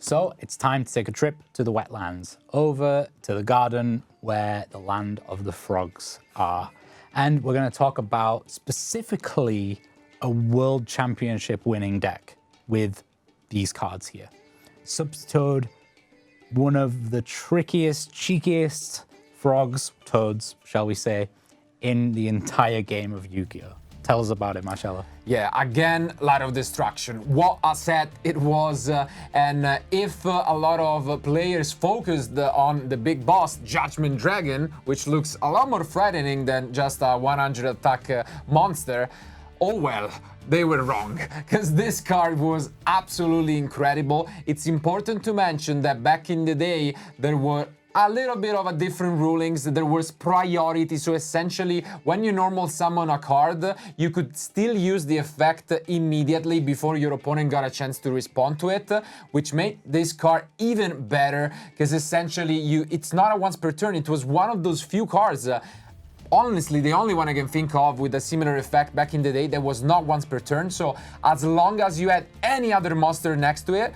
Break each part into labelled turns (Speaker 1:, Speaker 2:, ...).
Speaker 1: So it's time to take a trip to the wetlands, over to the garden where the land of the frogs are. And we're going to talk about specifically a World Championship winning deck with these cards here. Subtoad, one of the trickiest, cheekiest frogs, toads, shall we say, in the entire game of Yu-Gi-Oh! Tell us about it, Marcello.
Speaker 2: Yeah, again, lot of destruction. What a set it was, and if a lot of players focused on the big boss, Judgment Dragon, which looks a lot more threatening than just a 100 attack monster, oh well, they were wrong, because this card was absolutely incredible. It's important to mention that back in the day, there were a little bit of a different rulings. There was priority, so essentially when you normal summon a card, you could still use the effect immediately before your opponent got a chance to respond to it, which made this card even better, because essentially it's not a once per turn. It was one of those few cards, honestly the only one I can think of with a similar effect back in the day that was not once per turn. So as long as you had any other monster next to it,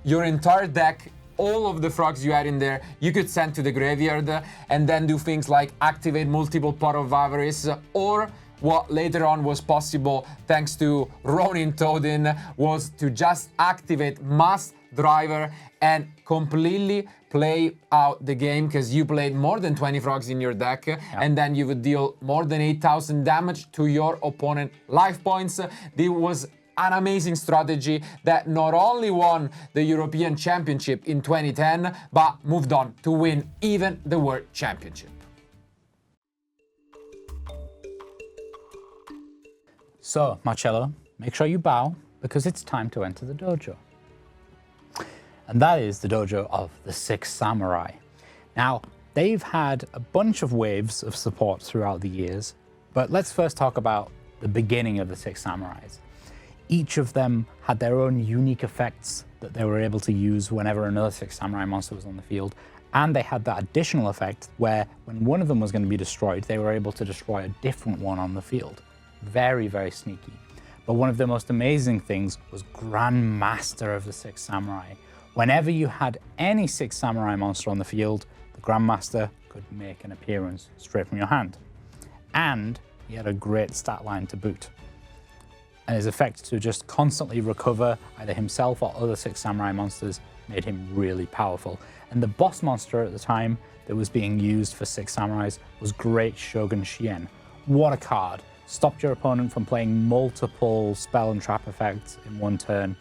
Speaker 2: your entire deck, all of the frogs you had in there, you could send to the graveyard and then do things like activate multiple Pot of Avarice, or what later on was possible thanks to Ronin Toadin was to just activate Mass Driver and completely play out the game, because you played more than 20 frogs in your deck, and then you would deal more than 8,000 damage to your opponent life points. This was an amazing strategy that not only won the European Championship in 2010, but moved on to win even the World Championship.
Speaker 1: So, Marcello, make sure you bow, because it's time to enter the dojo. And that is the dojo of the Six Samurai. Now, they've had a bunch of waves of support throughout the years, but let's first talk about the beginning of the Six Samurais. Each of them had their own unique effects that they were able to use whenever another Six Samurai monster was on the field. And they had that additional effect where when one of them was going to be destroyed, they were able to destroy a different one on the field. Very, very sneaky. But one of the most amazing things was Grand Master of the Six Samurai. Whenever you had any Six Samurai monster on the field, the Grand Master could make an appearance straight from your hand. And he had a great stat line to boot. And his effect to just constantly recover either himself or other Six Samurai monsters made him really powerful. And the boss monster at the time that was being used for Six Samurais was Great Shogun Shien. What a card. Stopped your opponent from playing multiple spell and trap effects in one turn.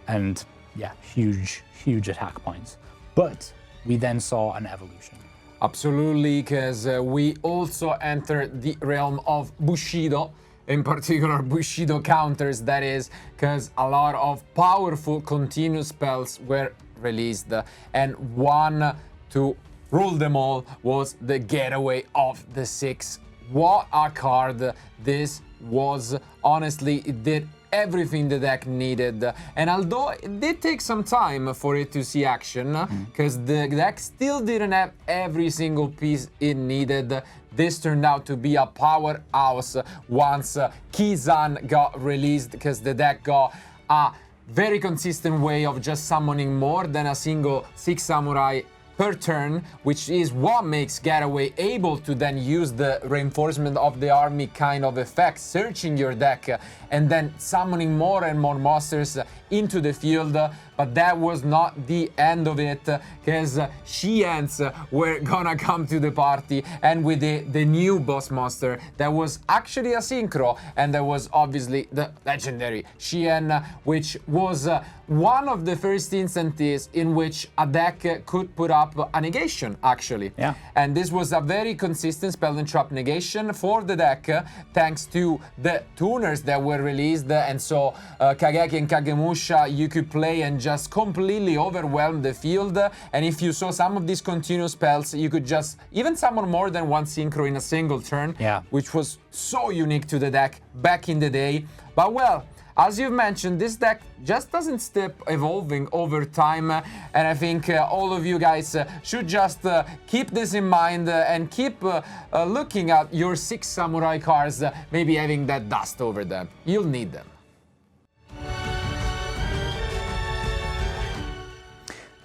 Speaker 1: And yeah, huge, huge attack points. But we then saw an evolution.
Speaker 2: Absolutely, because we also entered the realm of Bushido. In particular, Bushido counters, that is, because a lot of powerful continuous spells were released, and one to rule them all was the Getaway of the Six. What a card this was. Honestly, it did everything the deck needed, and although it did take some time for it to see action, because the deck still didn't have every single piece it needed, this turned out to be a powerhouse once Kizan got released, because the deck got a very consistent way of just summoning more than a single Six Samurai per turn, which is what makes Getaway able to then use the reinforcement of the army kind of effect, searching your deck and then summoning more and more monsters into the field. But that was not the end of it, because Shiens were gonna come to the party, and with the new boss monster that was actually a synchro, and that was obviously the legendary Shien, which was one of the first instances in which a deck could put up a negation, actually.
Speaker 1: Yeah.
Speaker 2: And this was a very consistent spell and trap negation for the deck, thanks to the tuners that were released. And so Kageki and Kagemusha, you could play and just completely overwhelm the field. And if you saw some of these continuous spells, you could just even summon more than one synchro in a single turn, which was so unique to the deck back in the day. But well, as you've mentioned, this deck just doesn't stop evolving over time, and I think all of you guys should just keep this in mind and keep looking at your Six Samurai cards, maybe having that dust over them. You'll need them.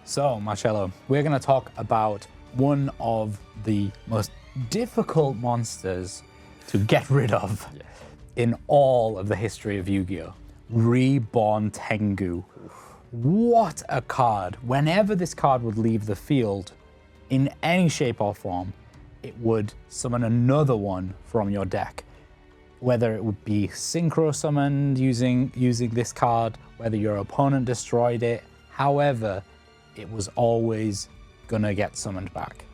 Speaker 1: So, Marcello, we're going to talk about one of the most difficult monsters to get rid of in all of the history of Yu-Gi-Oh! Reborn Tengu. What a card. Whenever this card would leave the field, in any shape or form, it would summon another one from your deck. Whether it would be synchro summoned using this card, whether your opponent destroyed it, however, it was always gonna get summoned back.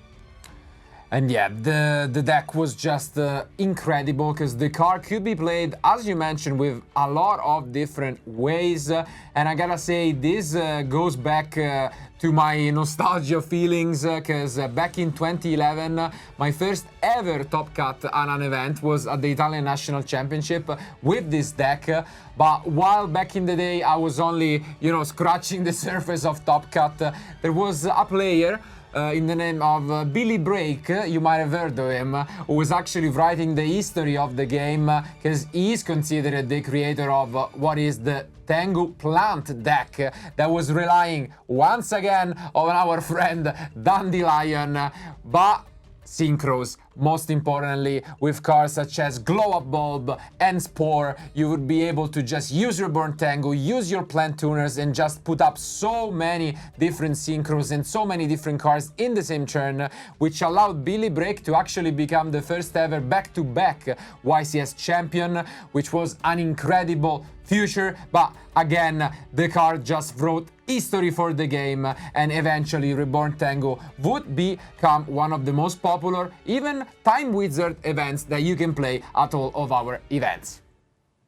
Speaker 2: And yeah, the deck was just incredible because the card could be played, as you mentioned, with a lot of different ways. And I gotta say, this goes back to my nostalgia feelings because back in 2011, my first ever Top Cut at an event was at the Italian National Championship with this deck. But while back in the day I was only, scratching the surface of Top Cut, there was a player in the name of Billy Break, you might have heard of him, who was actually writing the history of the game because he is considered the creator of what is the Tengu plant deck that was relying once again on our friend Dandelion, but synchros. Most importantly, with cards such as Glow Up Bulb and Spore, you would be able to just use Reborn Tengu, use your plant tuners, and just put up so many different synchros and so many different cards in the same turn, which allowed Billy Break to actually become the first ever back-to-back YCS champion, which was an incredible future. But again, the card just wrote history for the game, and eventually Reborn Tengu would become one of the most popular, even Time Wizard events that you can play at all of our events.